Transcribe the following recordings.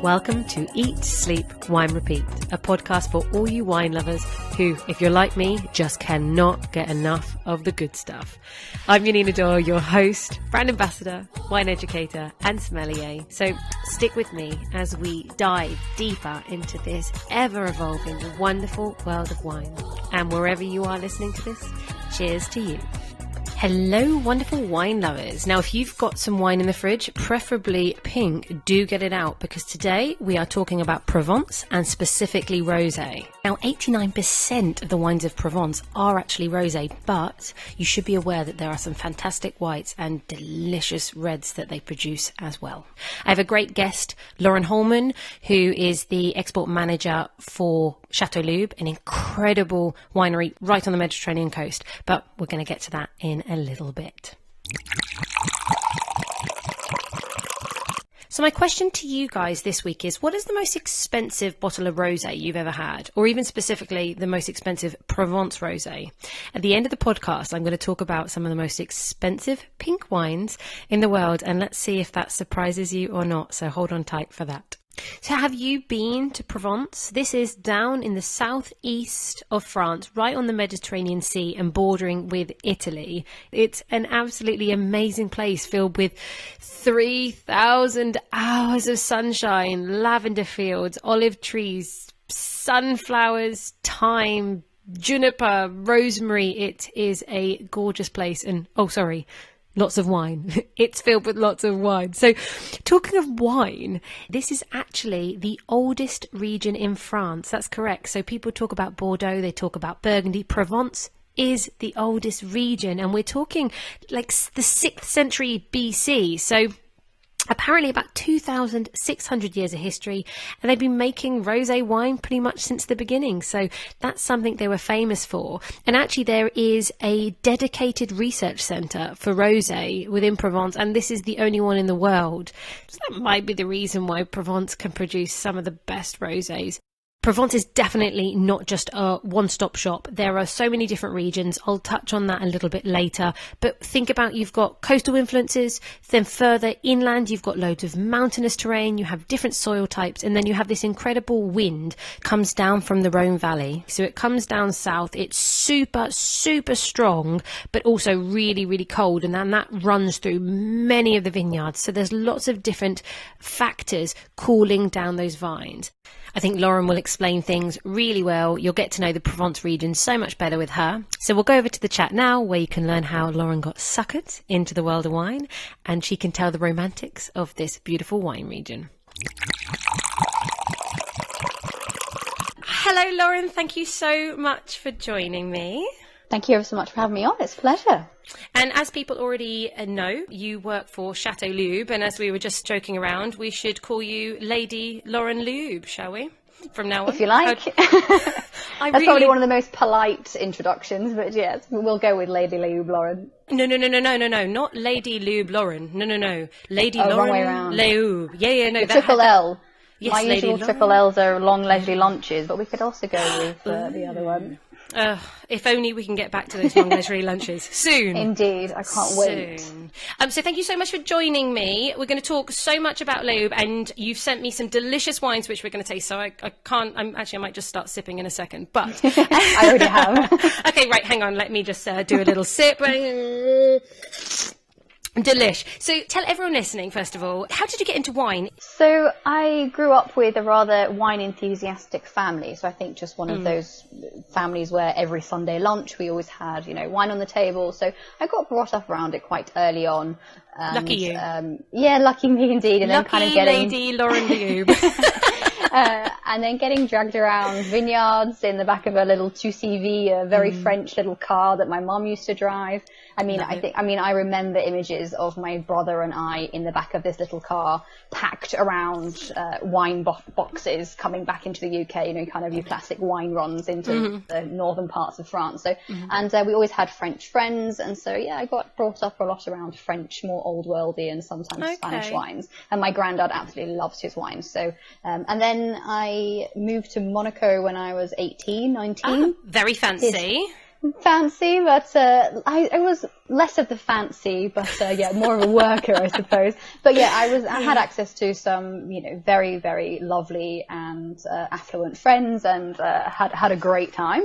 Welcome to Eat, Sleep, Wine, Repeat, a podcast for all you wine lovers who, if you're like me, just cannot get enough of the good stuff. I'm Yanina Doyle, your host, brand ambassador, wine educator, and sommelier. So stick with me as we dive deeper into this ever-evolving, wonderful world of wine. And wherever you are listening to this, cheers to you. Hello, wonderful wine lovers. Now, if you've got some wine in the fridge, preferably pink, do get it out because today we are talking about Provence and specifically rosé. Now, 89% of the wines of Provence are actually rosé, but you should be aware that there are some fantastic whites and delicious reds that they produce as well. I have a great guest, Lauren Holman, who is the export manager for Château Léoube, an incredible winery right on the Mediterranean coast, but we're going to get to that in a little bit. So my question to you guys this week is, what is the most expensive bottle of rosé you've ever had? Or even specifically, the most expensive Provence rosé? At the end of the podcast, I'm going to talk about some of the most expensive pink wines in the world, and let's see if that surprises you or not. So hold on tight for that. So have you been to Provence? This is down in the southeast of France, right on the Mediterranean Sea and bordering with Italy. It's an absolutely amazing place filled with 3,000 hours of sunshine, lavender fields, olive trees, sunflowers, thyme, juniper, rosemary. It is a gorgeous place. And, lots of wine. It's filled with lots of wine. So talking of wine, this is actually the oldest region in France. That's correct. So people talk about Bordeaux, they talk about Burgundy. Provence is the oldest region, and we're talking like the 6th century BC. So apparently about 2,600 years of history, and they've been making rosé wine pretty much since the beginning. So that's something they were famous for. And actually there is a dedicated research centre for rosé within Provence, and this is the only one in the world. So that might be the reason why Provence can produce some of the best rosés. Provence is definitely not just a one-stop shop. There are so many different regions. I'll touch on that a little bit later. But think about, you've got coastal influences, then further inland, you've got loads of mountainous terrain, you have different soil types, and then you have this incredible wind comes down from the Rhone Valley. So it comes down south. It's super, super strong, but also really, really cold. And then that runs through many of the vineyards. So there's lots of different factors cooling down those vines. I think Lauren will explain things really well. You'll get to know the Provence region so much better with her. So we'll go over to the chat now, where you can learn how Lauren got suckered into the world of wine, and she can tell the romantics of this beautiful wine region. Hello, Lauren. Thank you so much for joining me. Thank you ever so much for having me on. It's a pleasure. And as people already know, you work for Château Léoube, and as we were just joking around, we should call you Lady Lauren Léoube, shall we? From now on. If you like. That's probably one of the most polite introductions, but yes, we'll go with Lady Léoube Lauren. No, not Lady Léoube Lauren. No. Lady Lauren wrong way around. Léoube. Yeah, no. The triple L. Yes, my Lady usual triple L's are long leisurely lunches, but we could also go with the other one. If only we can get back to those long leisurely lunches soon. Indeed, I can't wait. So thank you so much for joining me. We're going to talk so much about Léoube, and you've sent me some delicious wines which we're going to taste. So I can't. I might just start sipping in a second. But I already have. Okay, right. Hang on. Let me just do a little sip. Delish. So tell everyone listening, first of all, how did you get into wine? So I grew up with a rather wine enthusiastic family. So I think just one of those families where every Sunday lunch we always had, wine on the table. So I got brought up around it quite early on. And, lucky you. Yeah, lucky me indeed. And lucky then kind of getting Lady Lauren Léoube. And then getting dragged around vineyards in the back of a little 2CV, a very French little car that my mum used to drive. I remember images of my brother and I in the back of this little car, packed around wine boxes, coming back into the UK. Kind of your classic wine runs into the northern parts of France. So, and we always had French friends, and so I got brought up a lot around French, more old worldy, and sometimes Spanish wines. And my granddad absolutely loves his wines. So, and then I moved to Monaco when I was 18, 19. Very fancy. fancy, but I was less of the fancy, but more of a worker, I suppose. But yeah, I had access to some, very, very lovely and affluent friends, and had a great time.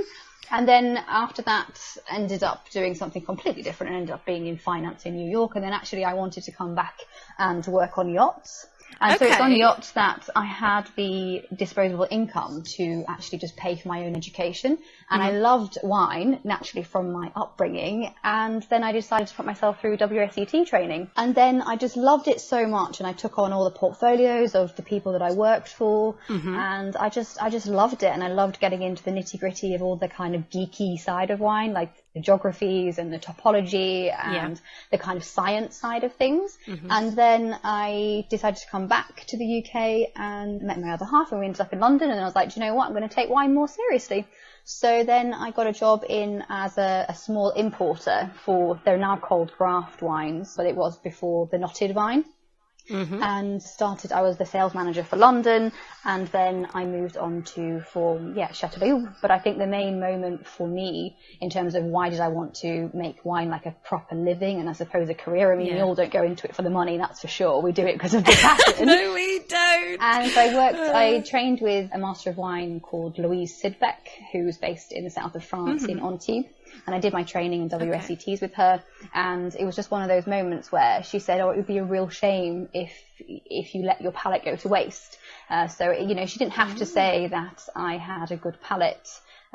And then after that, ended up doing something completely different and ended up being in finance in New York. And then actually I wanted to come back and work on yachts. And so it's on yachts that I had the disposable income to actually just pay for my own education. And I loved wine, naturally, from my upbringing. And then I decided to put myself through WSET training. And then I just loved it so much. And I took on all the portfolios of the people that I worked for. And I just loved it. And I loved getting into the nitty gritty of all the kind of geeky side of wine, like the geographies and the topology and the kind of science side of things. And then I decided to come back to the UK and met my other half, and we ended up in London. And I was like, do you know what? I'm going to take wine more seriously. So then I got a job in as a small importer for, they're now called craft wines, but it was before the knotted vine. And I was the sales manager for London, and then I moved on for Château Léoube. But I think the main moment for me in terms of why did I want to make wine like a proper living and I suppose a career, I mean, we all don't go into it for the money, that's for sure. We do it because of the passion. No, we don't. And so I trained with a master of wine called Louise Sidbeck, who's based in the south of France in Antibes. And I did my training in WSETs with her, and it was just one of those moments where she said, it would be a real shame if you let your palate go to waste. So, she didn't have to say that I had a good palate,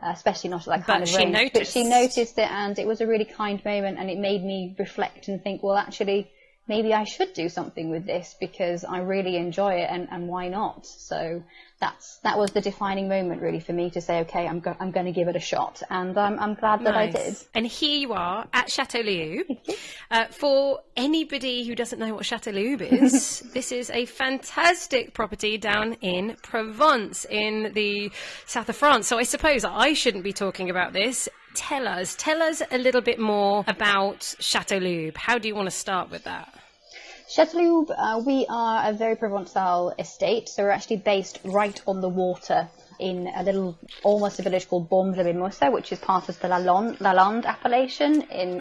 especially not like kind of range. But she noticed it, and it was a really kind moment, and it made me reflect and think, well, actually, maybe I should do something with this because I really enjoy it, and why not? So that was the defining moment really for me to say, okay, I'm going to give it a shot, and I'm glad that I did. And here you are at Château Léoube. For anybody who doesn't know what Château Léoube is, this is a fantastic property down in Provence in the south of France. So I suppose I shouldn't be talking about this. Tell us a little bit more about Château Léoube. How do you want to start with that? Château Léoube, we are a very Provençal estate, so we're actually based right on the water in almost a village called Baume-le-Mimosa, which is part of the Lalande appellation in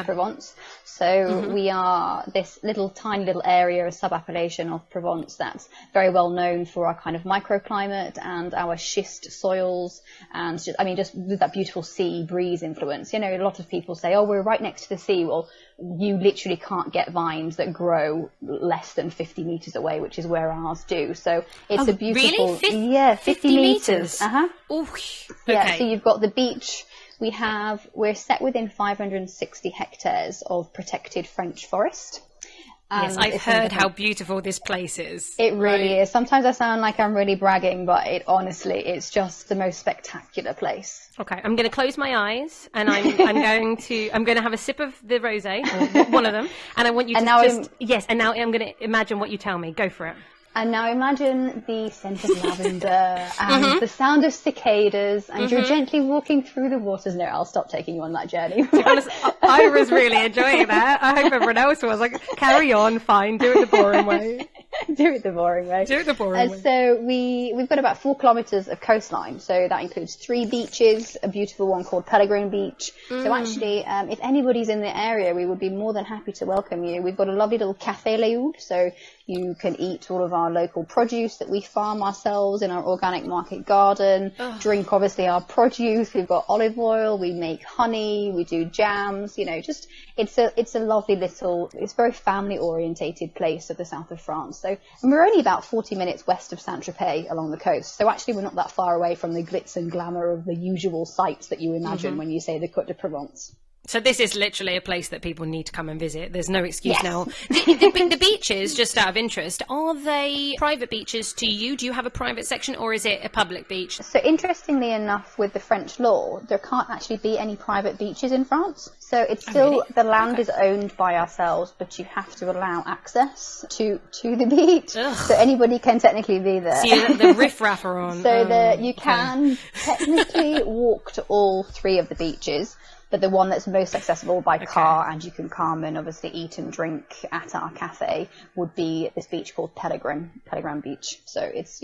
Provence. So we are this tiny little area, a sub-appellation of Provence that's very well known for our kind of microclimate and our schist soils, and just with that beautiful sea breeze influence. A lot of people say, oh, we're right next to the sea. Well, you literally can't get vines that grow less than 50 meters away, which is where ours do. So it's a beautiful... Really? 50 meters. Ooh, okay. Yeah, so you've got the beach. We're set within 560 hectares of protected French forest. Yes, I've heard how beautiful this place is. It really is. Sometimes I sound like I'm really bragging, but it's just the most spectacular place. Okay, I'm going to close my eyes, and I'm going to have a sip of the rosé, or one of them, and I want you to and now I'm going to imagine what you tell me. Go for it. And now imagine the scent of lavender and the sound of cicadas, and you're gently walking through the waters. No, I'll stop taking you on that journey. To be honest, I was really enjoying that. I hope everyone else was. Like, carry on, fine, do it the boring way. Do it the boring way. So we've got about 4 kilometres of coastline. So that includes 3 beaches, a beautiful one called Pellegrin Beach. So actually, if anybody's in the area, we would be more than happy to welcome you. We've got a lovely little Café Léoube, so you can eat all of our local produce that we farm ourselves in our organic market garden. Drink, obviously, our produce. We've got olive oil. We make honey. We do jams. It's a lovely it's very family orientated place of the south of France. So, and we're only about 40 minutes west of Saint-Tropez along the coast. So actually, we're not that far away from the glitz and glamour of the usual sights that you imagine when you say the Côte de Provence. So this is literally a place that people need to come and visit. There's no excuse now. The beaches, just out of interest, are they private beaches to you? Do you have a private section, or is it a public beach? So interestingly enough, with the French law, there can't actually be any private beaches in France. So it's still, the land is owned by ourselves, but you have to allow access to the beach. So anybody can technically be there. See, the riff-raff are on. So you can technically walk to all 3 of the beaches. But the one that's most accessible by car, and you can come and obviously eat and drink at our cafe, would be this beach called Pellegrin Beach. So it's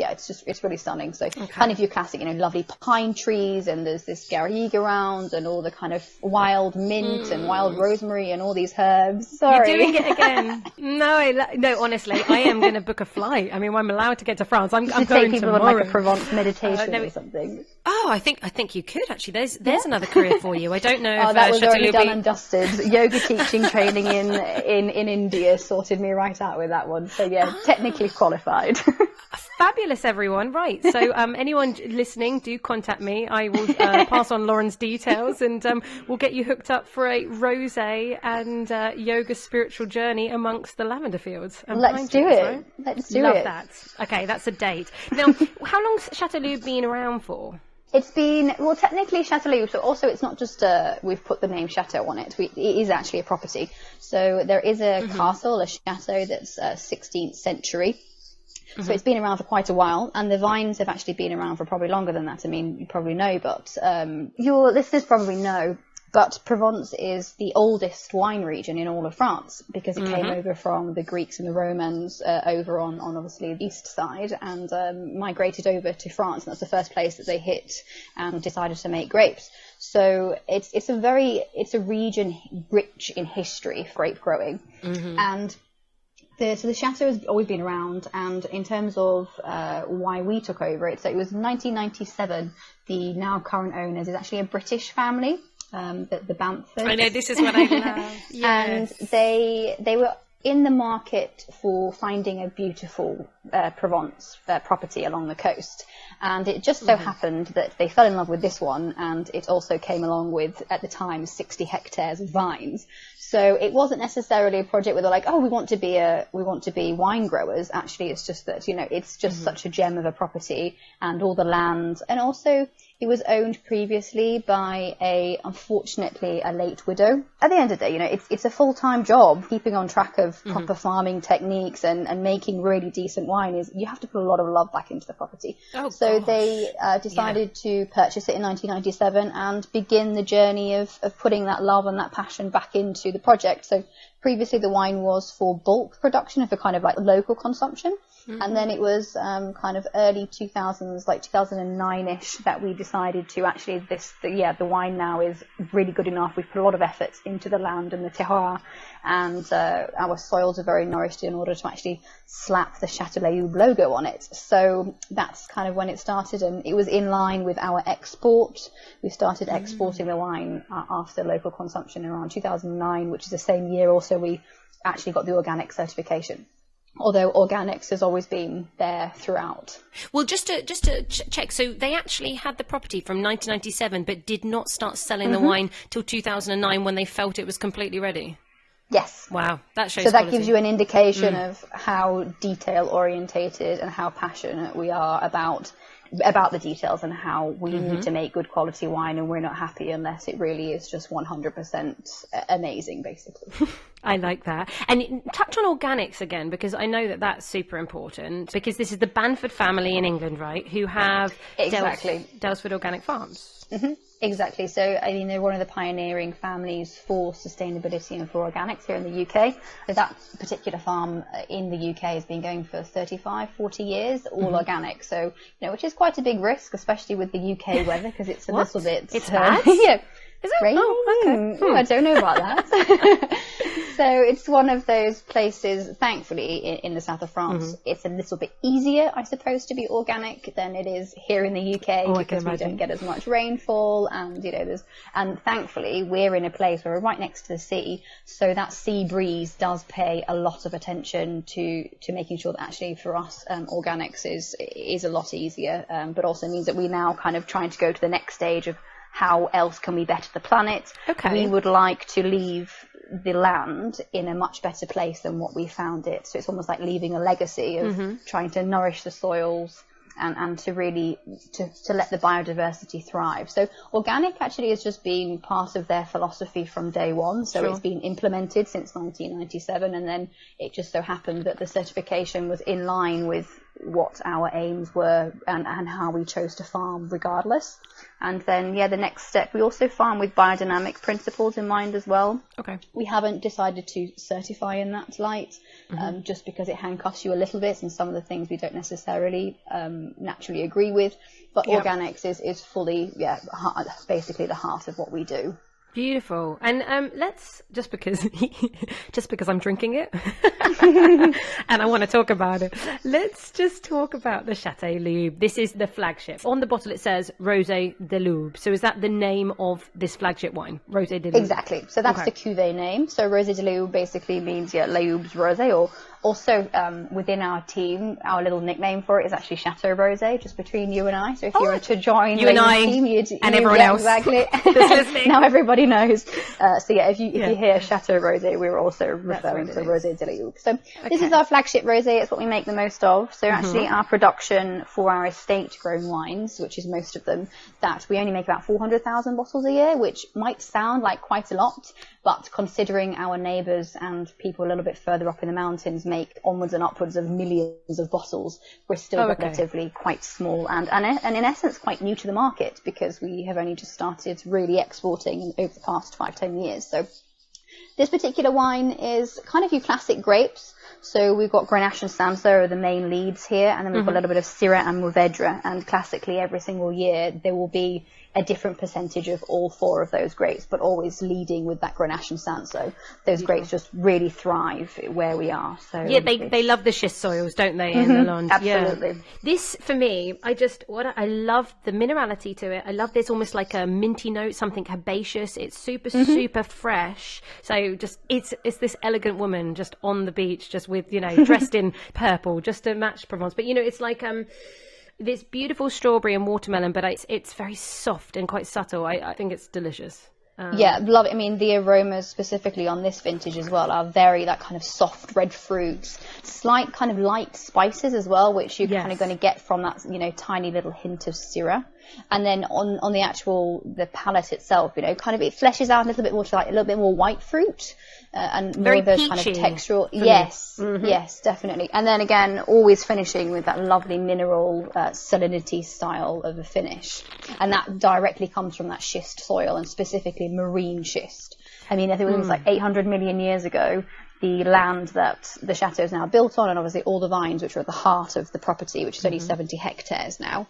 really stunning. So kind of your classic, lovely pine trees, and there's this garrigue around, and all the kind of wild mint and wild rosemary and all these herbs. Sorry. You're doing it again. No, honestly, I am going to book a flight. I mean, I'm allowed to get to France. I'm going take people tomorrow. on like a Provence meditation or something. Oh, I think you could actually. There's another career for you. I don't know. Oh, if, that was Château already Léoube... done and dusted. Yoga teaching training in India sorted me right out with that one. So yeah, technically qualified. Fabulous, everyone. Right. So anyone listening, do contact me. I will pass on Lauren's details, and we'll get you hooked up for a rosé and yoga spiritual journey amongst the lavender fields. Let's do it. Right? Let's do Love it. that. Okay, that's a date. Now, how long's Château Léoube been around for? It's been, well, technically Château Léoube, so also it's not just we've put the name Chateau on it. It is actually a property. So there is a castle, a chateau that's 16th century. So it's been around for quite a while, and the vines have actually been around for probably longer than that. I mean, you probably know, but your listeners probably know, but Provence is the oldest wine region in all of France, because it came over from the Greeks and the Romans over on obviously the east side, and migrated over to France, and that's the first place that they hit and decided to make grapes. So it's a region rich in history for grape growing, and so the chateau has always been around, and in terms of why we took over it, so it was 1997. The now current owners is actually a British family, the Bamfords. I know, this is what I love. Yes. And they were in the market for finding a beautiful Provence property along the coast. And it just so happened that they fell in love with this one, and it also came along with, at the time, 60 hectares of vines. So it wasn't necessarily a project where they're like, oh, we want to be wine growers. Actually, it's just that, it's just such a gem of a property, and all the land, and also it was owned previously by unfortunately a late widow. At the end of the day, it's a full-time job. Keeping on track of proper farming techniques and making really decent wine you have to put a lot of love back into the property. Oh, so they decided to purchase it in 1997 and begin the journey of putting that love and that passion back into the project. So previously the wine was for bulk production, for kind of like local consumption. And then it was kind of early 2000s, like 2009-ish, that we decided to actually, the wine now is really good enough. We've put a lot of effort into the land and the terroir, and our soils are very nourished in order to actually slap the Château Léoube logo on it. So that's kind of when it started, and it was in line with our export. We started exporting the wine after local consumption around 2009, which is the same year also we actually got the organic certification. Although organics has always been there throughout. Well, just to check, so they actually had the property from 1997, but did not start selling the wine till 2009 when they felt it was completely ready? Yes. Wow, that shows So that quality. gives you an indication of how detail-orientated and how passionate we are about the details, and how we need to make good quality wine, and we're not happy unless it really is just 100% amazing, basically. I like that. And touch on organics again, because I know that that's super important, because this is the Bamford family in England, right, who have Dalesford Organic Farms. Exactly. So, I mean, they're one of the pioneering families for sustainability and for organics here in the UK. So that particular farm in the UK has been going for 35, 40 years, all organic. So, which is quite a big risk, especially with the UK weather, because it's a little bit... It's bad? Yeah. Is it? Rain? Oh, okay. I don't know about that. So it's one of those places, thankfully, in the south of France, it's a little bit easier, I suppose, to be organic than it is here in the UK, because we don't get as much rainfall, and and thankfully we're in a place where we're right next to the sea, so that sea breeze does pay a lot of attention to making sure that actually for us organics is a lot easier, but also means that we now kind of trying to go to the next stage of how else can we better the planet. We would like to leave the land in a much better place than what we found it. So it's almost like leaving a legacy of trying to nourish the soils and to really to let the biodiversity thrive. So organic actually has just been part of their philosophy from day one. So it's been implemented since 1997, and then it just so happened that the certification was in line with what our aims were and how we chose to farm regardless. And then, the next step, we also farm with biodynamic principles in mind as well. Okay. We haven't decided to certify in that light, just because it handcuffs you a little bit, and some of the things we don't necessarily naturally agree with. But organics is fully, basically the heart of what we do. Beautiful. And let's, just because I'm drinking it and I want to talk about it, let's just talk about the Château Léoube. This is the flagship. On the bottle it says Rosé de Léoube. So is that the name of this flagship wine, Rosé de Léoube? Exactly. So that's the cuvée name. So Rosé de Léoube basically means Léoube's rosé, or also within our team, our little nickname for it is actually Château Rosé, just between you and I. So if you were to join you and I team, and everyone else. Exactly. Now everybody knows. If you hear Château Rosé, we're also referring to Rosé de Léoube. So this is our flagship rosé. It's what we make the most of. So actually our production for our estate grown wines, which is most of them, that we only make about 400,000 bottles a year, which might sound like quite a lot, but considering our neighbours and people a little bit further up in the mountains make onwards and upwards of millions of bottles, we're still relatively quite small and in essence quite new to the market, because we have only just started really exporting over the past 5-10 years. So this particular wine is kind of your classic grapes. So we've got Grenache and Sancerre are the main leads here, and then we've got a little bit of Syrah and Mourvèdre, and classically every single year there will be a different percentage of all four of those grapes, but always leading with that Grenache and Sancerre. Those grapes just really thrive where we are. So they love the schist soils, don't they, in the Landes? Absolutely. Yeah. This, for me, I love the minerality to it. I love this almost like a minty note, something herbaceous. It's super, super fresh. So just, it's this elegant woman just on the beach, just with, dressed in purple, just to match Provence. But, it's like, this beautiful strawberry and watermelon, but it's very soft and quite subtle. I think it's delicious. Love it. I mean, the aromas specifically on this vintage as well are very that kind of soft red fruits, slight kind of light spices as well, which you're kind of going to get from that, tiny little hint of Syrah. And then on the palate itself, kind of it fleshes out a little bit more to like a little bit more white fruit. And very more of those peachy kind of textural. Yes, yes, definitely. And then again, always finishing with that lovely mineral salinity style of a finish. And that directly comes from that schist soil, and specifically marine schist. I mean, I think it was like 800 million years ago, the land that the chateau is now built on, and obviously all the vines which are at the heart of the property, which is only 70 hectares now.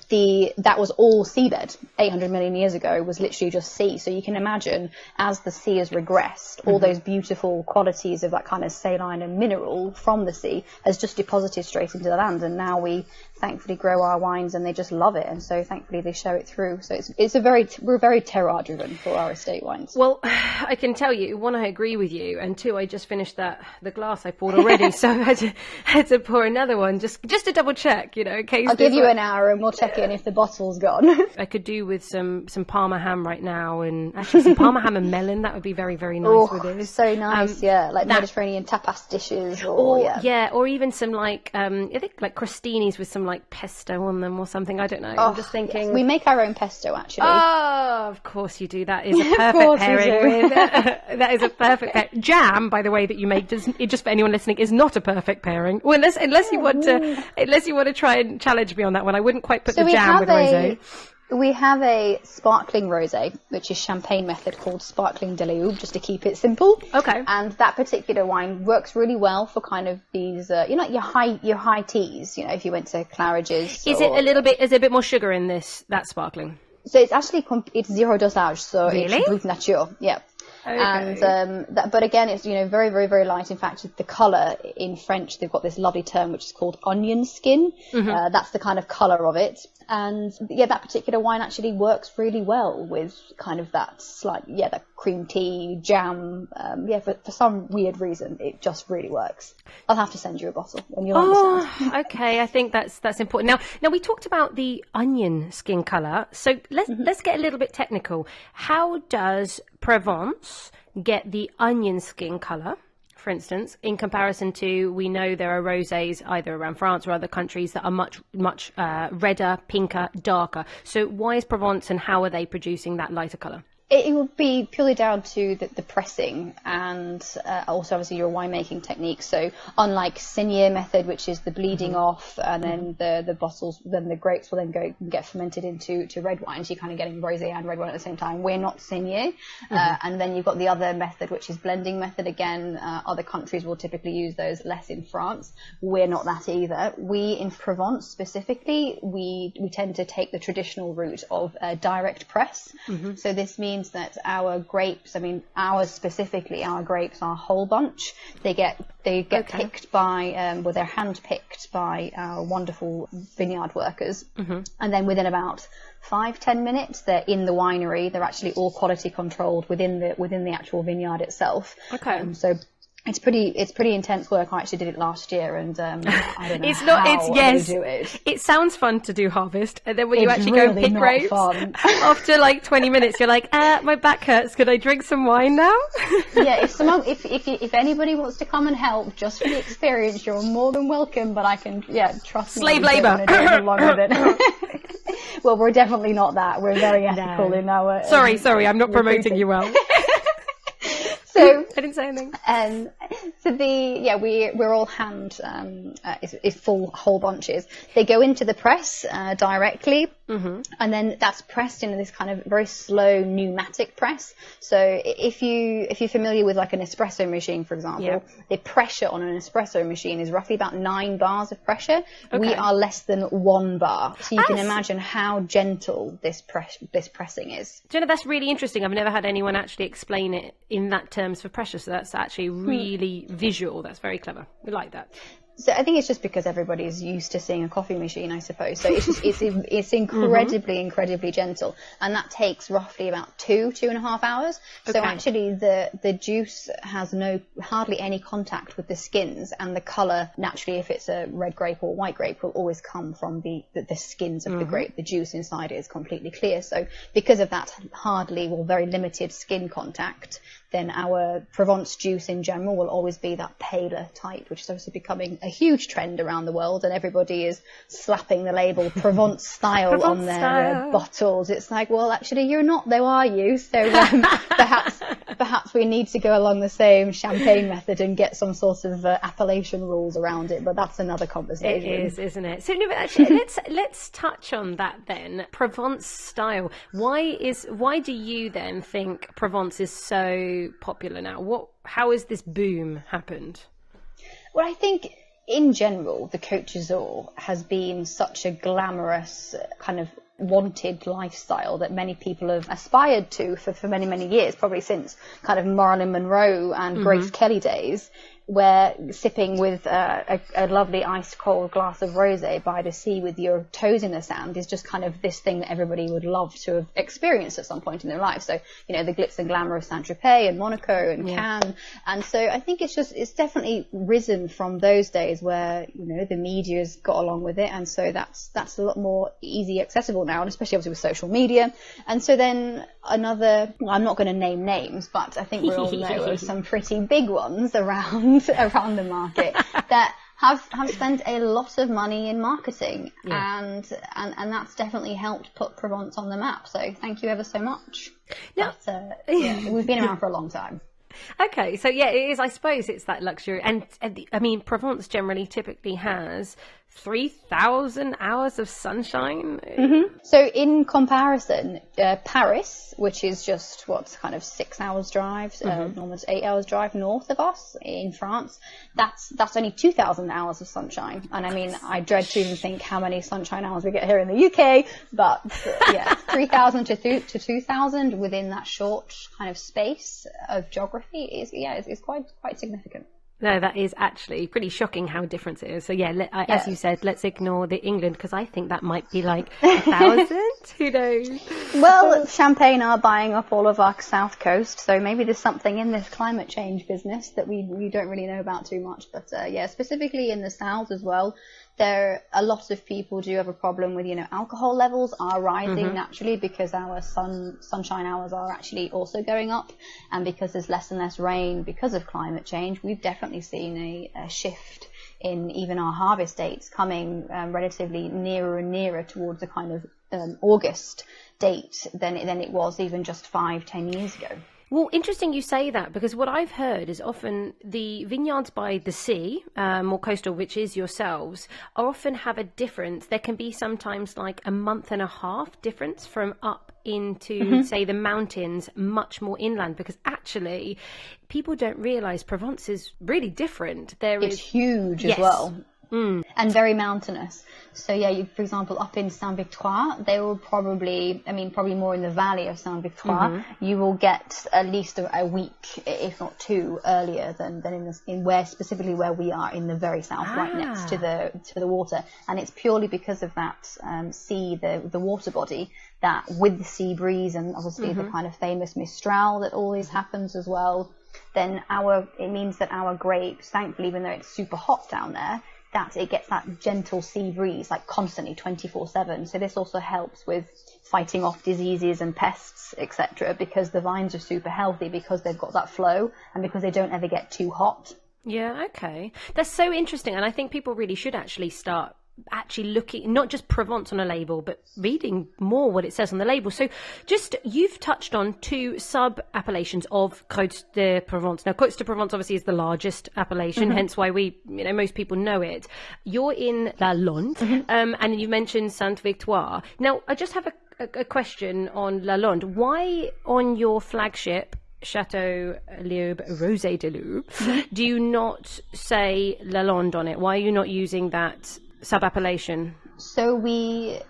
That was all seabed 800 million years ago, was literally just sea. So you can imagine, as the sea has regressed, all those beautiful qualities of that kind of saline and mineral from the sea has just deposited straight into the land. And now we thankfully grow our wines and they just love it. And so thankfully they show it through. So we're very terroir driven for our estate wines. Well, I can tell you, one, I agree with you, and two, I just finished the glass I poured already. So I had to pour another one just to double check, in case. I'll give you an hour and we'll check in if the bottle's gone. I could do with some Parma ham right now, and actually some Parma ham and melon. That would be very, very nice with this. So nice, like Mediterranean tapas dishes, or even some like I think like crostinis with some like pesto on them or something. I don't know. I'm just thinking. Yes. We make our own pesto actually. Oh, of course you do. That is a perfect pairing. That is a perfect pairing. Jam, by the way, that you make, just for anyone listening, is not a perfect pairing. Well, unless you want to try and challenge me on that one, I wouldn't quite put the jam with rosé. We have a sparkling rosé, which is champagne method, called Sparkling de Léoube, just to keep it simple. Okay. And that particular wine works really well for kind of these, your high teas. If you went to Claridge's. Is there a bit more sugar in that sparkling? So it's actually it's zero dosage, so really? It's brut nature. Yeah. Okay. And but again, it's very, very, very light. In fact, the colour in French, they've got this lovely term which is called onion skin. That's the kind of colour of it. And that particular wine actually works really well with kind of that slight, that cream tea, jam. For some weird reason, it just really works. I'll have to send you a bottle and you'll understand. Okay. I think that's important. Now we talked about the onion skin colour. So let's get a little bit technical. How does Provence get the onion skin colour, for instance, in comparison to, we know there are rosés either around France or other countries that are much, much redder, pinker, darker. So why is Provence, and how are they producing that lighter colour? It would be purely down to the pressing and also obviously your winemaking technique. So unlike Saignée method, which is the bleeding off, and then the bottles, then the grapes will then go and get fermented into red wine. So you're kind of getting rosé and red wine at the same time. We're not Saignée. And then you've got the other method, which is blending method. Again, other countries will typically use those, less in France. We're not that either. We in Provence specifically, we tend to take the traditional route of direct press. So this means that our grapes, I mean ours specifically, our grapes are whole bunch. They get picked by, they're hand picked by our wonderful vineyard workers, and then within about 5-10 minutes they're in the winery. They're actually all quality controlled within the actual vineyard itself. So it's pretty intense work. I actually did it last year, and I don't know how they do it. It sounds fun to do harvest, and then when you actually go and pick grapes, after like 20 minutes, you're like, my back hurts. Could I drink some wine now? Yeah, if anybody wants to come and help, just for the experience, you're more than welcome. But I can, trust me. Slave labour. Well, we're definitely not that. We're very ethical in our. Sorry, I'm not promoting you well. So I didn't say anything. So we're all hand, it's full whole bunches. They go into the press directly, and then that's pressed in this kind of very slow pneumatic press. So if you're familiar with like an espresso machine, for example, the pressure on an espresso machine is roughly about 9 bars of pressure. We are less than 1 bar, so you can imagine how gentle this pressing is. Do you know, that's really interesting. I've never had anyone actually explain it in that terms for pressure, so that's actually really visual. That's very clever. We like that. So I think it's just because everybody's used to seeing a coffee machine, I suppose. So it's incredibly gentle, and that takes roughly about 2.5 hours. So actually the juice has hardly any contact with the skins, and the colour, naturally, if it's a red grape or white grape, will always come from the skins of the grape. The juice inside it is completely clear. So because of that hardly or very limited skin contact, then our Provence juice in general will always be that paler type, which is obviously becoming a huge trend around the world, and everybody is slapping the label Provence style on their bottles. It's like, well, actually, you're not, though, are you? So perhaps we need to go along the same champagne method and get some sort of appellation rules around it, but that's another conversation. It is, isn't it? So actually, let's touch on that then. Provence style. Why do you then think Provence is so popular now? How has this boom happened? Well, I think in general the Côte d'Azur has been such a glamorous kind of wanted lifestyle that many people have aspired to for many years, probably since kind of Marilyn Monroe and Grace Kelly days, where sipping with a lovely ice cold glass of rosé by the sea with your toes in the sand is just kind of this thing that everybody would love to have experienced at some point in their life. So, you know, the glitz and glamour of Saint-Tropez and Monaco and Cannes. And so I think it's definitely risen from those days where, you know, the media's got along with it. And so that's a lot more easy accessible now, and especially obviously with social media. And so then I'm not going to name names, but I think we all know of some pretty big ones around the market that have spent a lot of money in marketing, and that's definitely helped put Provence on the map. So thank you ever so much. We've been around for a long time. Okay, so it is. I suppose it's that luxury, and I mean, Provence generally typically has 3,000 hours of sunshine. So in comparison, Paris, which is just kind of 6 hours drive, almost 8 hours drive north of us in France, that's only 2,000 hours of sunshine. And I mean, I dread to even think how many sunshine hours we get here in the UK, but 3,000 to 2,000 within that short kind of space of geography is quite significant. No, that is actually pretty shocking how different it is. So as you said, let's ignore the England, because I think that might be like 1,000. Who knows? Well, Champagne are buying up all of our south coast, so maybe there's something in this climate change business that we don't really know about too much. But specifically in the south as well, a lot of people do have a problem with, alcohol levels are rising naturally because our sunshine hours are actually also going up, and because there's less and less rain because of climate change, we've definitely seen a shift in even our harvest dates coming relatively nearer and nearer towards a kind of August date than it was even just 5-10 years ago. Well, interesting you say that, because what I've heard is often the vineyards by the sea, or coastal, which is yourselves, often have a difference. There can be sometimes like a month and a half difference from up into, say, the mountains, much more inland, because actually people don't realise Provence is really different. It's huge as well. And very mountainous. So yeah, for example, up in Saint-Victoire, they will probably more in the valley of Saint-Victoire, you will get at least a week, if not 2, earlier than specifically where we are in the very south, right next to the water. And it's purely because of that sea, the water body, that with the sea breeze and obviously the kind of famous Mistral that always happens as well, then it means that our grapes, thankfully, even though it's super hot down there, that it gets that gentle sea breeze like constantly 24/7. So this also helps with fighting off diseases and pests, etc., because the vines are super healthy because they've got that flow and because they don't ever get too hot. Yeah, okay. That's so interesting. And I think people really should actually start looking, not just Provence on a label, but reading more what it says on the label. So you've touched on 2 sub-appellations of Côte de Provence. Now, Côte de Provence obviously is the largest appellation, hence why most people know it. You're in Lalande, and you mentioned Sainte-Victoire. Now, I just have a question on Lalande. Why on your flagship Château Léoube, Rosé de Léoube, do you not say Lalande on it? Why are you not using that sub-appellation? So we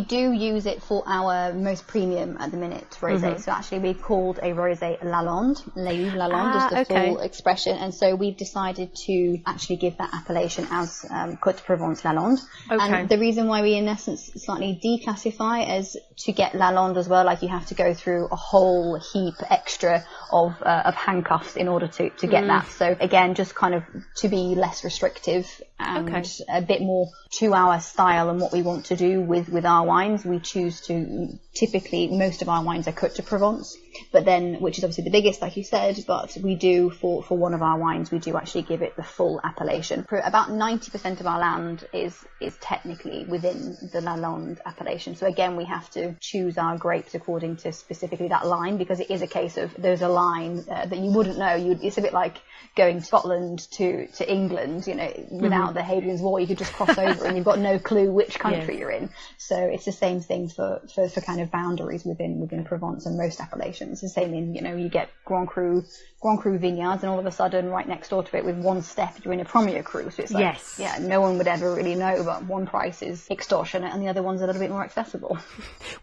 do use it for our most premium at the minute rosé. So actually we called a rosé Lalande. Léoube Lalande is the full expression, and so we've decided to actually give that appellation as Côte de Provence Lalande. And the reason why we in essence slightly declassify is to get Lalande as well, like you have to go through a whole heap extra of handcuffs in order to get that. So again, just kind of to be less restrictive and a bit more to our style and what we want to do with our wines. We choose to, typically most of our wines are Côte de Provence, but then, which is obviously the biggest, like you said, but we do for one of our wines, we do actually give it the full appellation. About 90% of our land is technically within the Lalande appellation. So again, we have to choose our grapes according to specifically that line, because it is a case of there's a line that you wouldn't know. It's a bit like going to Scotland to England, without the Hadrian's Wall, you could just cross over and you've got no clue which country you're in. So it's the same thing for kind of boundaries within Provence and most appellations. It's the same in, you get Grand Cru vineyards, and all of a sudden right next door to it with one step you're in a Premier Cru. So it's like, no one would ever really know, but one price is extortionate and the other one's a little bit more accessible.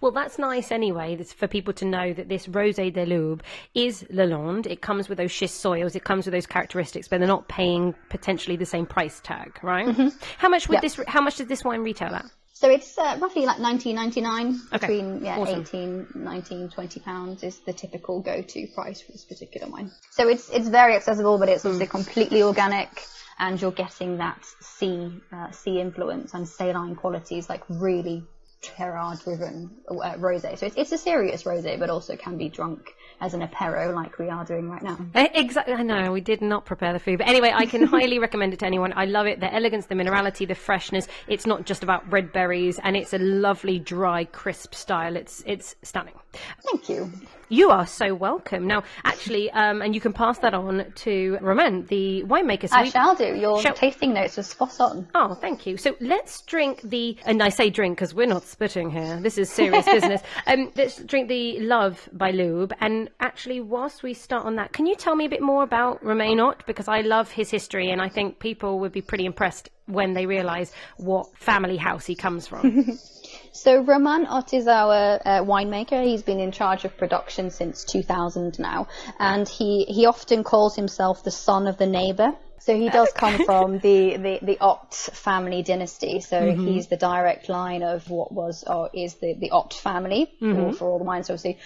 Well, that's nice anyway. That's for people to know that this Rosé de Léoube is Lalande. It comes with those schist soils, it comes with those characteristics, but they're not paying potentially the same price tag, right? How much does this wine retail at? So it's roughly like $19.99, between awesome. 18, 19, 20 pounds is the typical go-to price for this particular wine. So it's very accessible, but it's also completely organic, and you're getting that sea influence and saline qualities, like really terroir-driven rosé. So it's a serious rosé, but also can be drunk as an apéro like we are doing right now. Exactly. I know, we did not prepare the food. But anyway, I can highly recommend it to anyone. I love it. The elegance, the minerality, the freshness. It's not just about red berries, and it's a lovely, dry, crisp style. It's stunning. Thank you. You are so welcome. Now, actually, and you can pass that on to Romain, the winemaker. I shall do. Your tasting notes were spot on. Oh, thank you. So let's drink and I say drink because we're not spitting here. This is serious business. Let's drink the Love by Léoube. And actually, whilst we start on that, can you tell me a bit more about Romain Ott? Because I love his history, and I think people would be pretty impressed when they realise what family house he comes from. So Romain Ott is our winemaker. He's been in charge of production since 2000 now, and he often calls himself the son of the neighbour. So he does come from the Ott family dynasty. So he's the direct line of what was or is the Ott family for all the wines. So obviously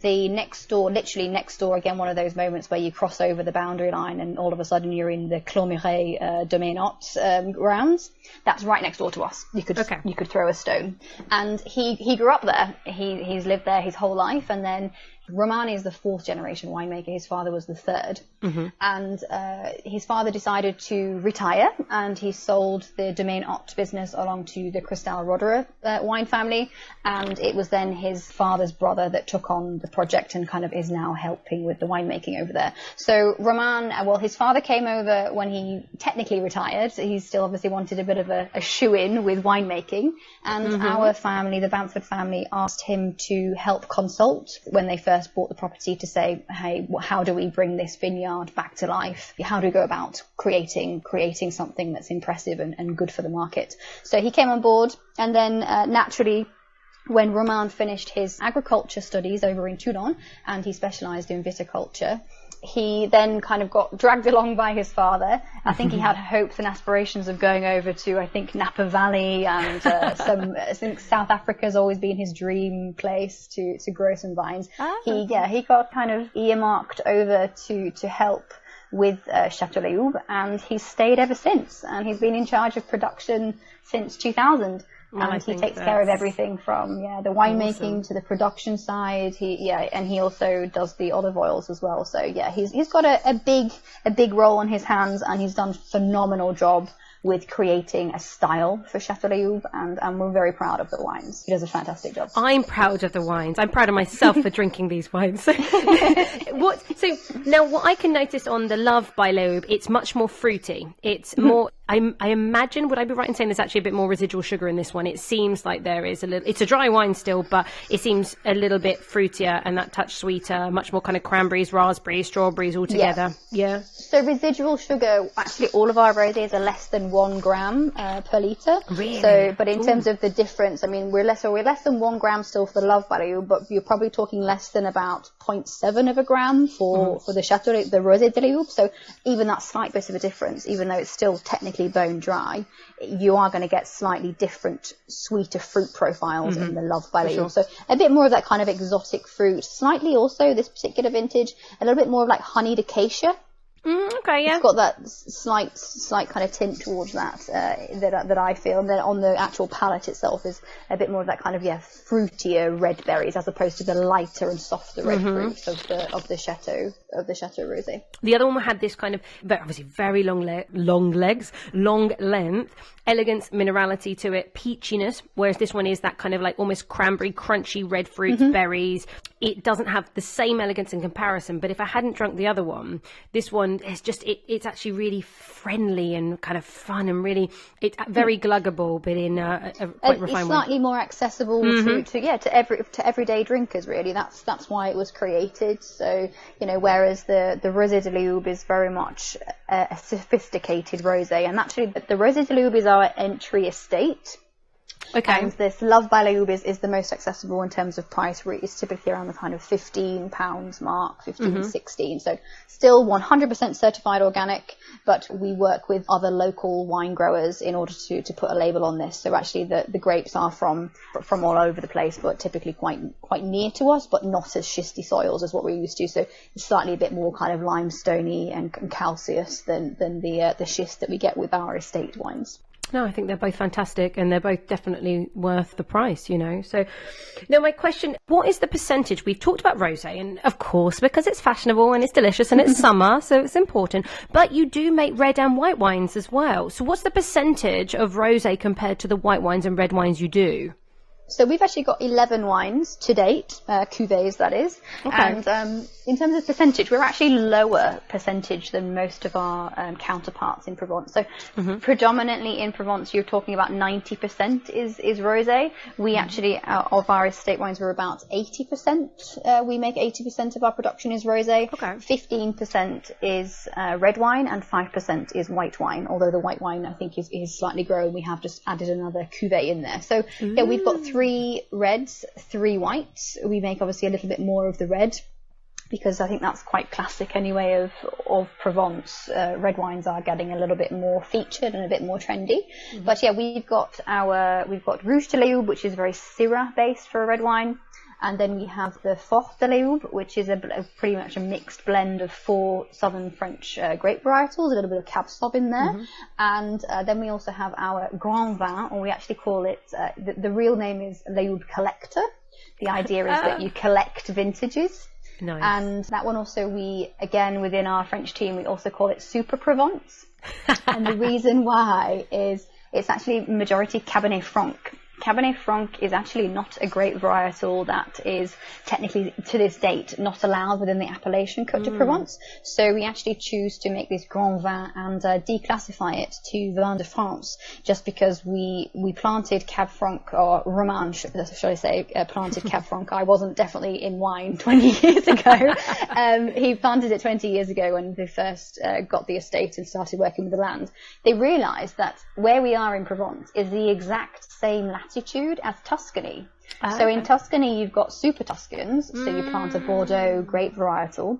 the literally next door, again, one of those moments where you cross over the boundary line and all of a sudden you're in the Clos-Muret Domaine Ott grounds. That's right next door to us. You could throw a stone. And he grew up there. He's lived there his whole life, and then Roman is the 4th generation winemaker. His father was the 3rd. And his father decided to retire, and he sold the Domaine Ott business along to the Cristal Roederer wine family. And it was then his father's brother that took on the project and kind of is now helping with the winemaking over there. So Roman, well, his father came over when he technically retired. He still obviously wanted a bit of a shoe-in with winemaking. And our family, the Bamford family, asked him to help consult when they first bought the property to say, hey, how do we bring this vineyard back to life? How do we go about creating something that's impressive and good for the market? So he came on board, and then naturally, when Roman finished his agriculture studies over in Toulon, and he specialised in viticulture, he then kind of got dragged along by his father. I think he had hopes and aspirations of going over to, I think, Napa Valley and I think South Africa's always been his dream place to grow some vines. He got kind of earmarked over to help with Château Léoube, and he's stayed ever since, and he's been in charge of production since 2000. And he takes care of everything from the winemaking to the production side. And he also does the olive oils as well. So he's got a big role on his hands, and he's done a phenomenal job with creating a style for Château Léoube, and we're very proud of the wines. He does a fantastic job. I'm proud of the wines. I'm proud of myself for drinking these wines. So now what I can notice on the Love by Léoube, it's much more fruity. It's more, I imagine, would I be right in saying there's actually a bit more residual sugar in this one? It seems like there is a little, it's a dry wine still, but it seems a little bit fruitier and that touch sweeter, much more kind of cranberries, raspberries, strawberries all together. Yeah. So residual sugar, actually all of our rosés are less than 1 gram per litre. Really? So, but in terms of the difference, I mean, we're less than 1 gram still for the Love by Léoube, but you're probably talking less than about 0.7 of a gram for the Château, the Rosé de Léoube. So even that slight bit of a difference, even though it's still technically bone dry, you are going to get slightly different, sweeter fruit profiles in the Love by Léoube. Sure. So a bit more of that kind of exotic fruit. Slightly also, this particular vintage, a little bit more of like honeyed acacia. Okay, yeah. It's got that slight kind of tint towards that that I feel, and then on the actual palate itself is a bit more of that kind of fruitier red berries as opposed to the lighter and softer red fruits of the Château Rosé. The other one had this kind of obviously very long legs, long length, elegance, minerality to it, peachiness, whereas this one is that kind of like almost cranberry, crunchy red fruits, berries. It doesn't have the same elegance in comparison, but if I hadn't drunk the other one, this one is just, it's actually really friendly and kind of fun and really, it's very gluggable, but in a quite refined it's slightly more accessible to everyday drinkers, really. That's why it was created. So, whereas the Rosé de Léoube is very much a sophisticated rosé, and actually the Rosé de Léoube is our entry estate. Okay. And this Love by Léoube is the most accessible in terms of price. It's typically around the kind of £15 mark, 15, 16. So still 100% certified organic, but we work with other local wine growers in order to put a label on this. So actually the grapes are from all over the place, but typically quite near to us, but not as schisty soils as what we're used to. So it's slightly a bit more kind of limestoney and calcareous than the schist that we get with our estate wines. No, I think they're both fantastic, and they're both definitely worth the price, So now my question, what is the percentage? We've talked about rosé, and of course, because it's fashionable and it's delicious and it's summer, so it's important, but you do make red and white wines as well. So what's the percentage of rosé compared to the white wines and red wines you do? So we've actually got 11 wines to date, cuvées that is. Okay. And in terms of percentage, we're actually lower percentage than most of our counterparts in Provence. So predominantly in Provence, you're talking about 90% is rosé. We actually, of our estate wines, we're about 80%. We make 80% of our production is rosé. Okay. 15% is red wine and 5% is white wine. Although the white wine, I think, is slightly grown. We have just added another cuvée in there. So we've got 3 reds, 3 whites. We make obviously a little bit more of the red, because I think that's quite classic anyway of Provence. Red wines are getting a little bit more featured and a bit more trendy. But we've got Rouge de Léoube, which is very Syrah based for a red wine. And then we have the Fort de Léoube, which is pretty much a mixed blend of 4 southern French grape varietals, a little bit of Cab Sauv in there. And then we also have our Grand Vin, or we actually call it, the real name is Léoube Collector. The idea is that you collect vintages. Nice. And that one also, we, again, within our French team, we also call it Super Provence. And the reason why is it's actually majority Cabernet Franc. Cabernet Franc is actually not a grape varietal that is technically, to this date, not allowed within the appellation Côte de Provence. So we actually choose to make this Grand Vin and declassify it to Vin de France, just because we planted Cab Franc, or Roman, should I say, planted Cab Franc. I wasn't definitely in wine 20 years ago. He planted it 20 years ago when they first got the estate and started working with the land. They realised that where we are in Provence is the exact same latitude as Tuscany. So in Tuscany you've got Super Tuscans, so you plant a Bordeaux grape varietal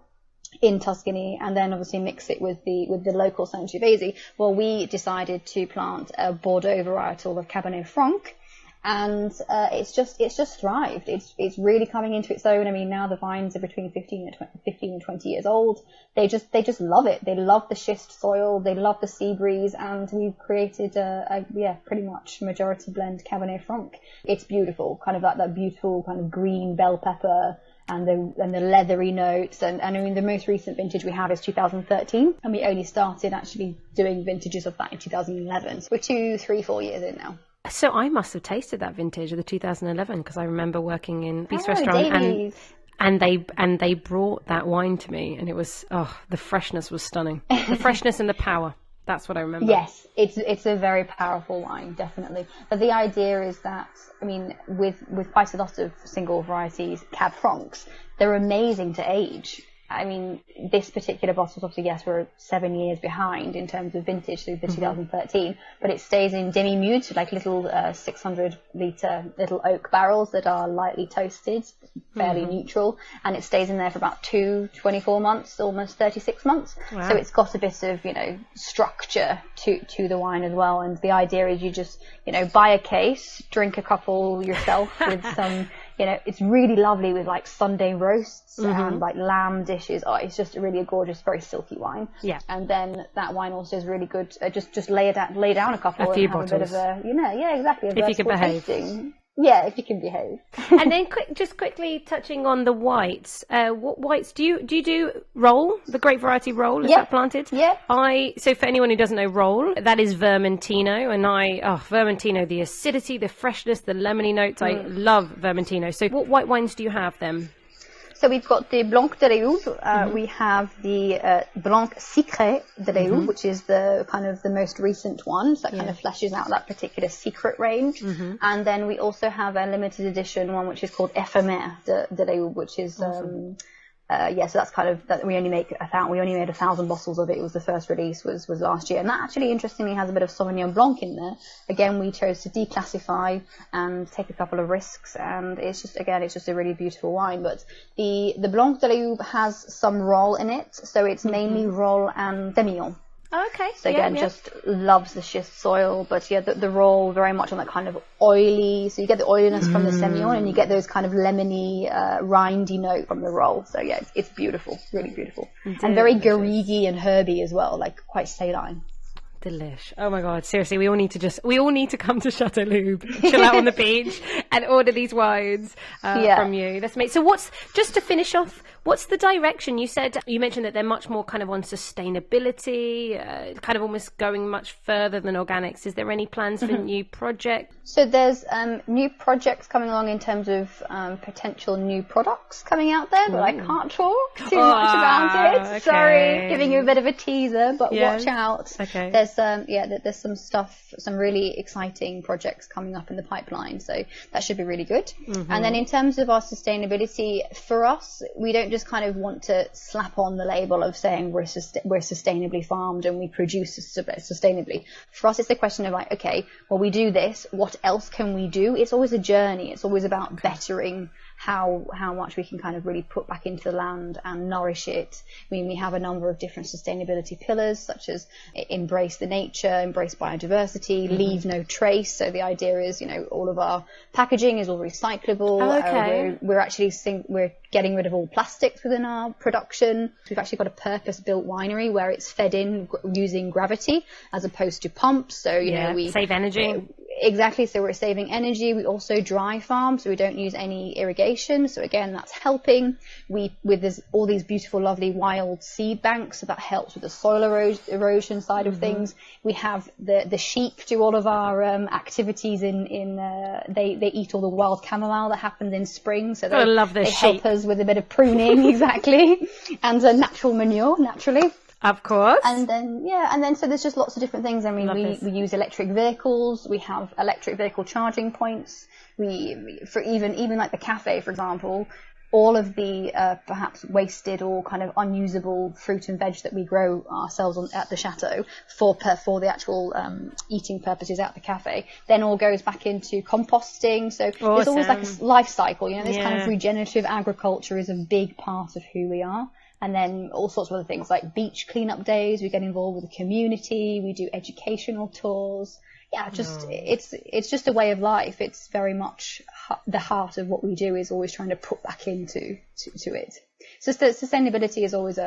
in Tuscany and then obviously mix it with the local Sangiovese. Well, we decided to plant a Bordeaux varietal of Cabernet Franc, and it's just thrived. It's really coming into its own. I mean, now the vines are between 15 and 20 years old. They just love it. They love the schist soil. They love the sea breeze, and we've created pretty much majority blend Cabernet Franc. It's beautiful, kind of like that beautiful kind of green bell pepper and the leathery notes. And I mean, the most recent vintage we have is 2013, and we only started actually doing vintages of that in 2011. So we're 2, 3, 4 years in now. So I must have tasted that vintage of the 2011, because I remember working in Beast Restaurant and they brought that wine to me, and it was, the freshness was stunning. The freshness and the power. That's what I remember. Yes, it's a very powerful wine, definitely. But the idea is that, I mean, with quite a lot of single varieties, Cab Francs, they're amazing to age. I mean, this particular bottle, obviously, yes, we're 7 years behind in terms of vintage through the 2013, but it stays in demi-mude, like little 600-litre little oak barrels that are lightly toasted, fairly neutral, and it stays in there for about 24 months, almost 36 months. Wow. So it's got a bit of, structure to the wine as well. And the idea is you just, buy a case, drink a couple yourself with some... it's really lovely with like Sunday roasts and like lamb dishes. Oh, it's just really a gorgeous, very silky wine. Yeah. And then that wine also is really good. Just lay down a couple, a few and have bottles. A bit of a, exactly. If you can behave. Tasting. Yeah, if you can behave. And then just quickly touching on the whites. What whites do you do? Roll, the grape variety roll, is that planted? Yeah. So for anyone who doesn't know roll, that is Vermentino, and Vermentino, the acidity, the freshness, the lemony notes. I love Vermentino. So what white wines do you have then? So we've got the Blanc de Léoube. We have the Blanc Secret de Léoube, which is the kind of the most recent one. So that kind of fleshes out that particular secret range. And then we also have a limited edition one, which is called Éphémère de Léoube, which is so that's kind of that we only made 1,000 bottles of it. It was the first release was last year, and that actually interestingly has a bit of Sauvignon Blanc in there. Again, we chose to declassify and take a couple of risks, and it's just a really beautiful wine. But the Blanc de Léoube has some roll in it, so it's mainly roll and Semillon. Okay. So again, just loves the schist soil, but the roll very much on that kind of oily. So you get the oiliness from the Semillon, and you get those kind of lemony, rindy note from the roll. So yeah, it's beautiful, really beautiful, and very garriguey and herby as well, like quite saline. Delish. Oh my God, seriously, we all need to come to Château Léoube, chill out on the beach and order these wines from you. That's amazing. So just to finish off, what's the direction? You mentioned that they're much more kind of on sustainability, kind of almost going much further than organics. Is there any plans for new projects? So there's new projects coming along in terms of potential new products coming out there, but I can't talk too much about it. Okay. Sorry, giving you a bit of a teaser, but watch out. Okay. There's some stuff, some really exciting projects coming up in the pipeline, so that should be really good. And then in terms of our sustainability, for us, we don't just kind of want to slap on the label of saying we're sustainably farmed and we produce sustainably. For us, it's a question of like, okay, well, we do this, what else can we do? It's always a journey. It's always about bettering how much we can kind of really put back into the land and nourish it. I mean, we have a number of different sustainability pillars, such as embrace the nature, embrace biodiversity, leave no trace. So the idea is, all of our packaging is all recyclable. Oh, okay. We're getting rid of all plastics within our production. We've actually got a purpose-built winery where it's fed in using gravity as opposed to pumps. So, we save energy. Exactly. So we're saving energy. We also dry farm, so we don't use any irrigation. So again, that's helping. All these beautiful, lovely wild seed banks, so that helps with the soil erosion side of things. We have the sheep do all of our activities they eat all the wild chamomile that happens in spring. So they help us with a bit of pruning, exactly, and natural manure, naturally. Of course. And then so there's just lots of different things. I mean, we use electric vehicles. We have electric vehicle charging points. For even like the cafe, for example, all of the perhaps wasted or kind of unusable fruit and veg that we grow ourselves at the chateau for the actual eating purposes at the cafe, then all goes back into composting. So there's always like a life cycle. This kind of regenerative agriculture is a big part of who we are. And then all sorts of other things like beach cleanup days. We get involved with the community. We do educational tours. Yeah, it's just a way of life. It's very much the heart of what we do is always trying to put back into it. So sustainability is always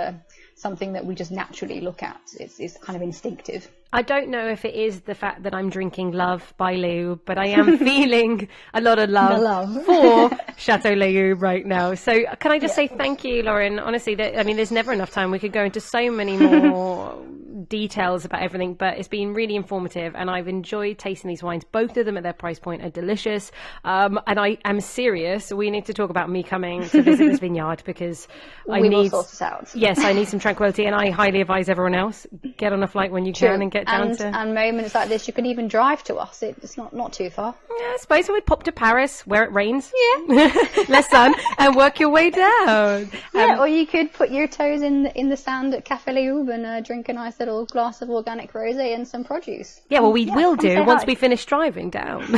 something that we just naturally look at. It's kind of instinctive. I don't know if it is the fact that I'm drinking Love by Léoube, but I am feeling a lot of love for Château Léoube right now. So can I just say thank you, Lauren? Honestly, there's never enough time. We could go into so many more details about everything, but it's been really informative and I've enjoyed tasting these wines. Both of them at their price point are delicious. And I am serious. We need to talk about me coming to visit this vineyard because we will sort this out. Yes, I need some tranquility, and I highly advise everyone else, get on a flight when you can and get down to... And moments like this, you can even drive to us. It's not too far. Yeah, I suppose we pop to Paris where it rains. Yeah. Less sun, and work your way down. Or you could put your toes in the sand at Café Léoube and drink a nice little glass of organic rosé and some produce. Yeah, well, we will do once we finish driving down.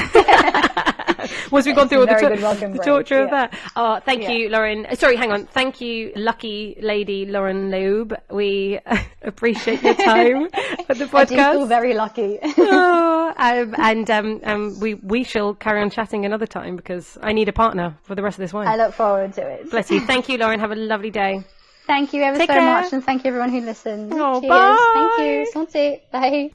Once we've gone through all the torture of that. Oh, thank you, Lauren. Sorry, hang on. Thank you, lucky lady Lauren Léoube. We appreciate your time for the podcast. I do feel very lucky. We shall carry on chatting another time because I need a partner for the rest of this wine. I look forward to it. Bless you. Thank you, Lauren. Have a lovely day. Thank you ever Take so care. much, and thank you everyone who listened. Oh, cheers. bye. Thank you. Santé. Bye.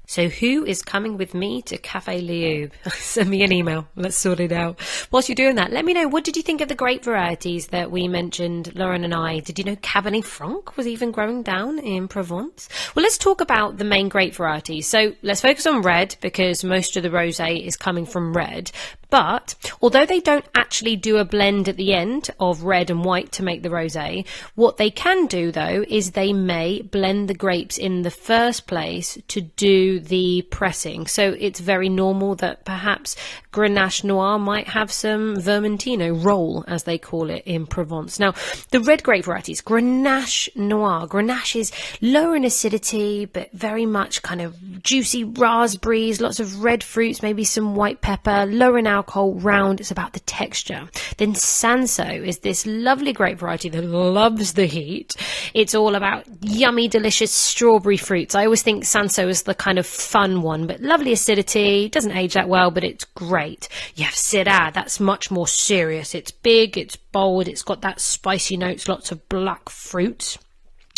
So who is coming with me to Café Léoube? Send me an email. Let's sort it out. Whilst you're doing that, let me know, what did you think of the grape varieties that we mentioned, Lauren and I? Did you know Cabernet Franc was even growing down in Provence? Well, let's talk about the main grape varieties. So let's focus on red because most of the rosé is coming from red. But although they don't actually do a blend at the end of red and white to make the rosé, what they can do though is they may blend the grapes in the first place to do the pressing. So it's very normal that perhaps Grenache Noir might have some Vermentino roll, as they call it in Provence. Now, the red grape varieties, Grenache Noir. Grenache is lower in acidity, but very much kind of juicy raspberries, lots of red fruits, maybe some white pepper, lower in alcohol, round. It's about the texture. Then Sanso is this lovely grape variety that loves the heat. It's all about yummy, delicious strawberry fruits. I always think Sanso is the kind of fun one, but lovely acidity. Doesn't age that well, but it's great. You have Syrah. That's much more serious. It's big, it's bold, it's got that spicy notes, lots of black fruit.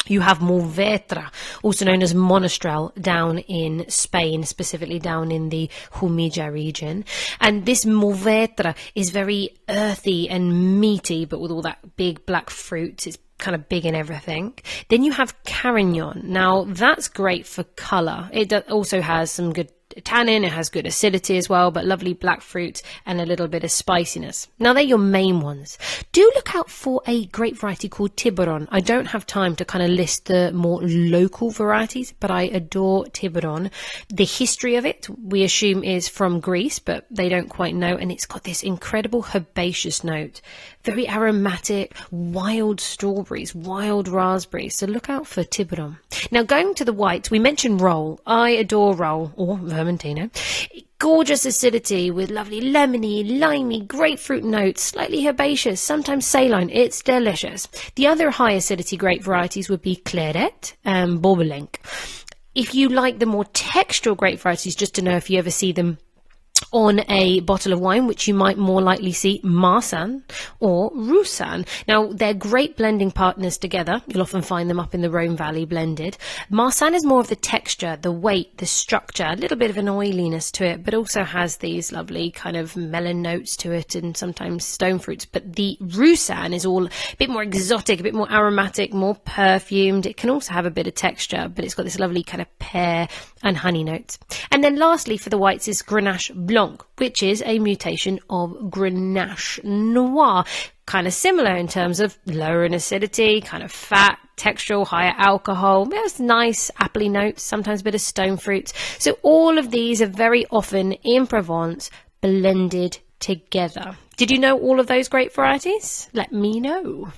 You have Mourvèdre, also known as Monastrell, down in Spain, specifically down in the Jumilla region. And this Mourvèdre is very earthy and meaty, but with all that big black fruit. It's kind of big in everything. Then you have Carignan. Now, that's great for colour. It also has some good tannin, it has good acidity as well, but lovely black fruit and a little bit of spiciness. Now, they're your main ones. Do look out for a grape variety called Tiburon. I don't have time to kind of list the more local varieties, but I adore Tiburon. The history of it, we assume, is from Greece, but they don't quite know, and it's got this incredible herbaceous note. Very aromatic, wild strawberries, wild raspberries. So look out for Tiburon. Now, going to the whites, we mentioned Roll. I adore Roll, or Vermentino. Gorgeous acidity with lovely lemony, limey, grapefruit notes, slightly herbaceous, sometimes saline. It's delicious. The other high acidity grape varieties would be Clairette and Beaublanc. If you like the more textural grape varieties, just to know if you ever see them on a bottle of wine, which you might more likely see Marsanne or Roussanne. Now, they're great blending partners together. You'll often find them up in the Rhone Valley blended. Marsanne is more of the texture, the weight, the structure, a little bit of an oiliness to it, but also has these lovely kind of melon notes to it and sometimes stone fruits. But the Roussanne is all a bit more exotic, a bit more aromatic, more perfumed. It can also have a bit of texture, but it's got this lovely kind of pear and honey notes. And then lastly, for the whites is Grenache Blanc, which is a mutation of Grenache Noir. Kind of similar in terms of lower in acidity, kind of fat, textural, higher alcohol. There's nice appley notes, sometimes a bit of stone fruits. So all of these are very often in Provence blended together. Did you know all of those great varieties? Let me know.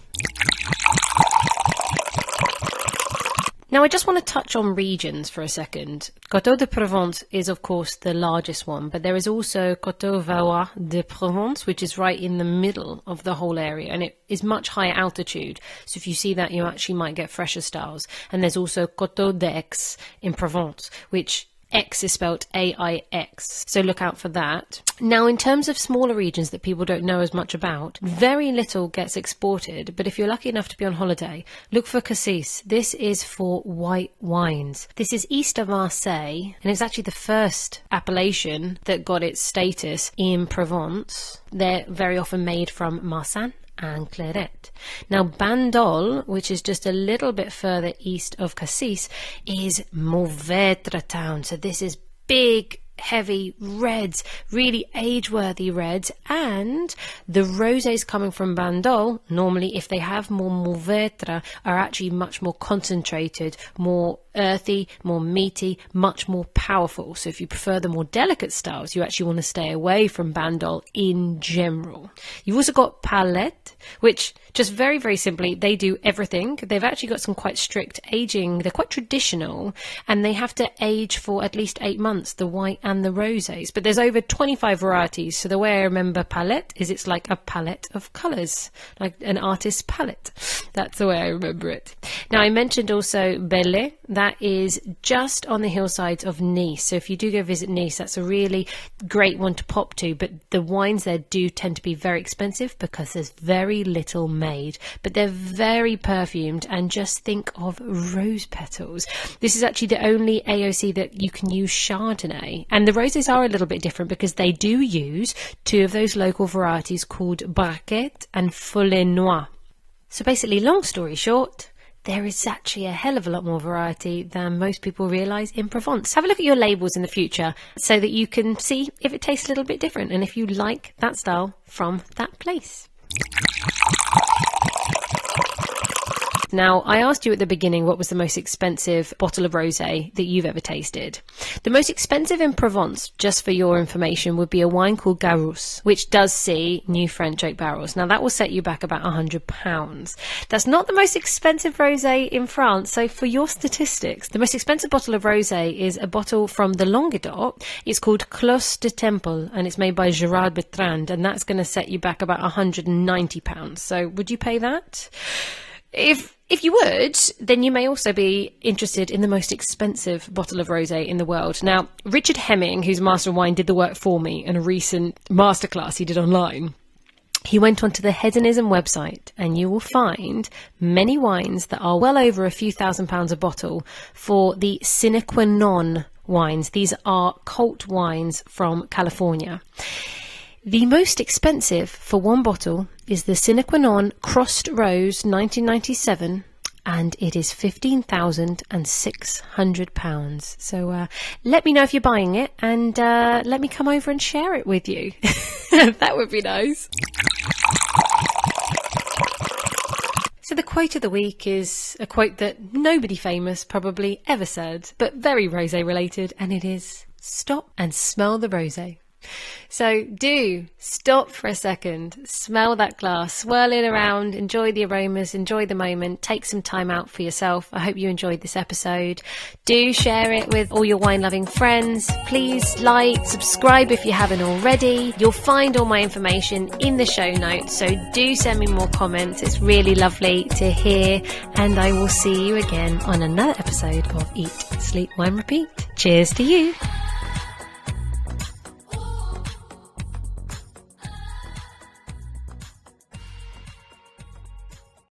Now, I just want to touch on regions for a second. Château de Provence is, of course, the largest one, but there is also Château Valois de Provence, which is right in the middle of the whole area, and it is much higher altitude. So if you see that, you actually might get fresher styles. And there's also Château d'Aix in Provence, which X is spelled AIX, so look out for that. Now, in terms of smaller regions that people don't know as much about, very little gets exported, but if you're lucky enough to be on holiday, look for Cassis. This is for white wines. This is east of Marseille, and it's actually the first appellation that got its status in Provence. They're very often made from Marsanne and Clairette. Now, Bandol, which is just a little bit further east of Cassis, is Mourvèdre town. So this is big, heavy reds, really age-worthy reds, and the rosés coming from Bandol, normally if they have more Mourvèdre, are actually much more concentrated, more earthy, more meaty, much more powerful. So if you prefer the more delicate styles, you actually want to stay away from Bandol in general. You've also got Palette, which just very, very simply, they do everything. They've actually got some quite strict aging. They're quite traditional, and they have to age for at least 8 months, the white and the rosés. But there's over 25 varieties. So the way I remember palette is it's like a palette of colours, like an artist's palette. That's the way I remember it. Now, I mentioned also Belle. That is just on the hillsides of Nice. So if you do go visit Nice, that's a really great one to pop to. But the wines there do tend to be very expensive because there's very little made. But they're very perfumed, and just think of rose petals. This is actually the only AOC that you can use Chardonnay. And the roses are a little bit different because they do use 2 of those local varieties called Braquette and Follenois. So basically, long story short, there is actually a hell of a lot more variety than most people realise in Provence. Have a look at your labels in the future so that you can see if it tastes a little bit different and if you like that style from that place. Now, I asked you at the beginning what was the most expensive bottle of rosé that you've ever tasted. The most expensive in Provence, just for your information, would be a wine called Garous, which does see new French oak barrels. Now, that will set you back about £100. That's not the most expensive rosé in France. So for your statistics, the most expensive bottle of rosé is a bottle from the Languedoc. It's called Clos de Temple, and it's made by Gerard Bertrand, and that's going to set you back about £190. So would you pay that? If you would, then you may also be interested in the most expensive bottle of rosé in the world. Now, Richard Hemming, who's Master of Wine, did the work for me in a recent masterclass he did online. He went onto the Hedonism website, and you will find many wines that are well over a few £1,000s a bottle for the sine qua non wines. These are cult wines from California. The most expensive for one bottle is the Sine Qua Non Crossed Rose 1997, and it is £15,600. So let me know if you're buying it, and let me come over and share it with you. That would be nice. So the quote of the week is a quote that nobody famous probably ever said, but very rosé related, and it is, "Stop and smell the rosé." So do stop for a second, smell that glass, swirl it around, enjoy the aromas, enjoy the moment, take some time out for yourself. I hope you enjoyed this episode. Do share it with all your wine-loving friends. Please like, subscribe if you haven't already. You'll find all my information in the show notes, so do send me more comments. It's really lovely to hear, and I will see you again on another episode of Eat, Sleep, Wine, Repeat. Cheers to you.